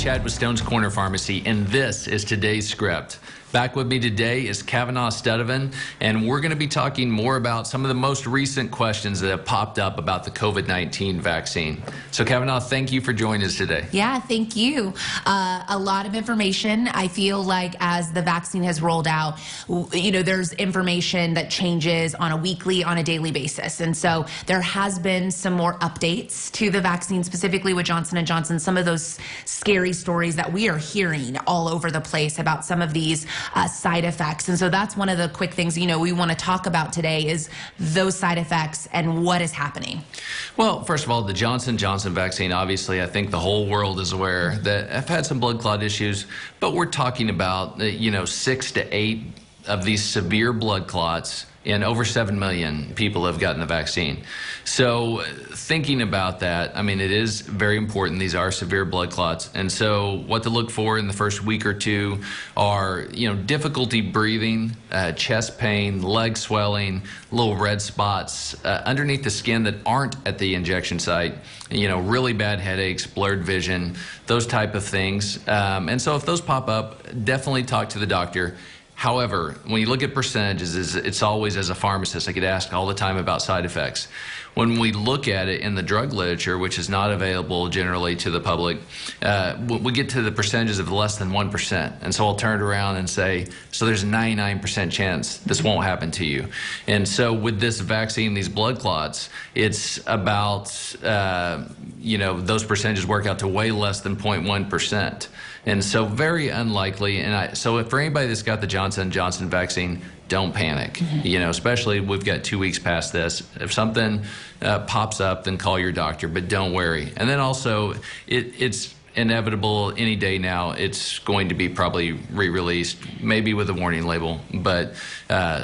Chad with Stone's Corner Pharmacy, and this is today's script. Back with me today is Kavanaugh Stutevin, and we're going to be talking more about some of the most recent questions that have popped up about the COVID-19 vaccine. So Kavanaugh, thank you for joining us today. Yeah, thank you. A lot of information. I feel like as the vaccine has rolled out, you know, there's information that changes on a weekly, on a daily basis. And so there has been some more updates to the vaccine, specifically with Johnson & Johnson, some of those scary stories that we are hearing all over the place about some of these side effects. And so that's one of the quick things, you know, we want to talk about today is those side effects and what is happening. Well, first of all, the Johnson & Johnson vaccine, obviously, I think the whole world is aware that I've had some blood clot issues, but we're talking about, you know, 6 to 8 of these severe blood clots, and over 7 million people have gotten the vaccine. So thinking about that, I mean, it is very important. These are severe blood clots. And so what to look for in the first week or two are, you know, difficulty breathing, chest pain, leg swelling, little red spots underneath the skin that aren't at the injection site, you know, really bad headaches, blurred vision, those type of things. And so if those pop up, definitely talk to the doctor. However, when you look at percentages, it's always, as a pharmacist, I get asked all the time about side effects. When we look at it in the drug literature, which is not available generally to the public, we get to the percentages of less than 1%. And so I'll turn it around and say, so there's a 99% chance this won't happen to you. And so with this vaccine, these blood clots, it's about, you know, those percentages work out to way less than 0.1%. And so very unlikely. And so for anybody that's got the Johnson & Johnson vaccine, don't panic. You know, especially we've got 2 weeks past this. If something pops up, then call your doctor, but don't worry. And then also, it's inevitable any day now. It's going to be probably re-released, maybe with a warning label, but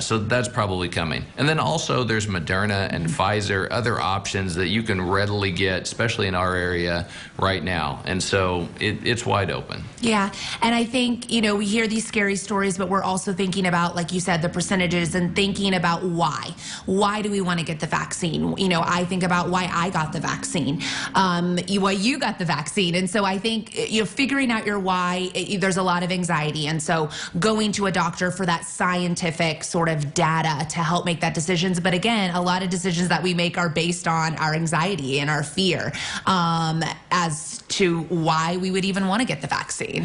so that's probably coming. And then also there's Moderna and Pfizer, other options that you can readily get, especially in our area right now. And so it's wide open. Yeah, and I think, you know, we hear these scary stories, but we're also thinking about, like you said, the percentages and thinking about why. Why do we want to get the vaccine? You know, I think about why I got the vaccine, why you got the vaccine. And so I think, you know, figuring out your why, there's a lot of anxiety. And so going to a doctor for that scientific sort of data to help make that decisions. But again, a lot of decisions that we make are based on our anxiety and our fear as to why we would even want to get the vaccine.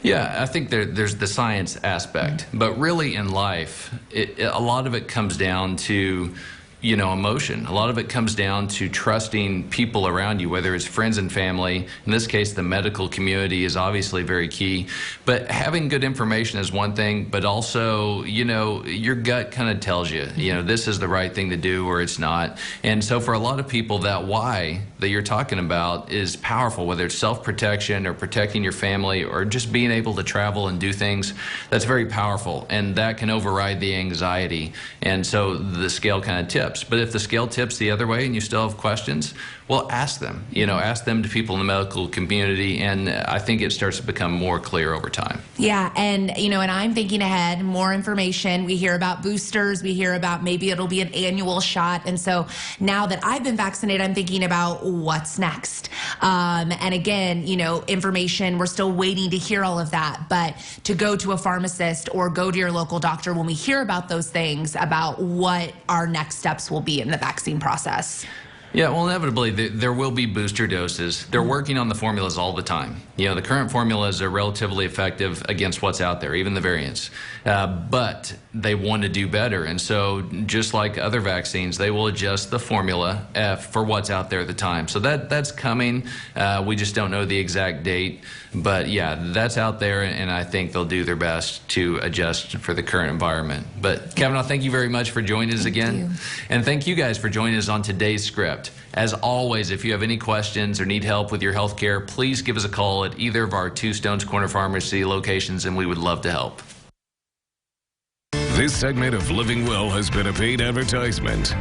Yeah, I think there's the science aspect, but really in life, a lot of it comes down to, you know, emotion. A lot of it comes down to trusting people around you, whether it's friends and family. In this case, the medical community is obviously very key. But having good information is one thing, but also, you know, your gut kind of tells you, you know, this is the right thing to do or it's not. And so for a lot of people, that why that you're talking about is powerful, whether it's self-protection or protecting your family or just being able to travel and do things. That's very powerful, and that can override the anxiety. And so the scale kind of tips. But if the scale tips the other way and you still have questions, well, ask them. You know, ask them to people in the medical community, and I think it starts to become more clear over time. Yeah, and you know, and I'm thinking ahead, more information. We hear about boosters, we hear about maybe it'll be an annual shot, and so now that I've been vaccinated, I'm thinking about what's next. And again, you know, information, we're still waiting to hear all of that, but to go to a pharmacist or go to your local doctor when we hear about those things, about what our next steps will be in the vaccine process. Yeah, well, inevitably, there will be booster doses. They're working on the formulas all the time. You know, the current formulas are relatively effective against what's out there, even the variants. But they want to do better. And so just like other vaccines, they will adjust the formula for what's out there at the time. So that's coming. We just don't know the exact date. But yeah, that's out there, and I think they'll do their best to adjust for the current environment. But Kavanaugh, thank you very much for joining us again. And thank you guys for joining us on today's script. As always, if you have any questions or need help with your health care, please give us a call at either of our 2 Stone's Corner Pharmacy locations, and we would love to help. This segment of Living Well has been a paid advertisement.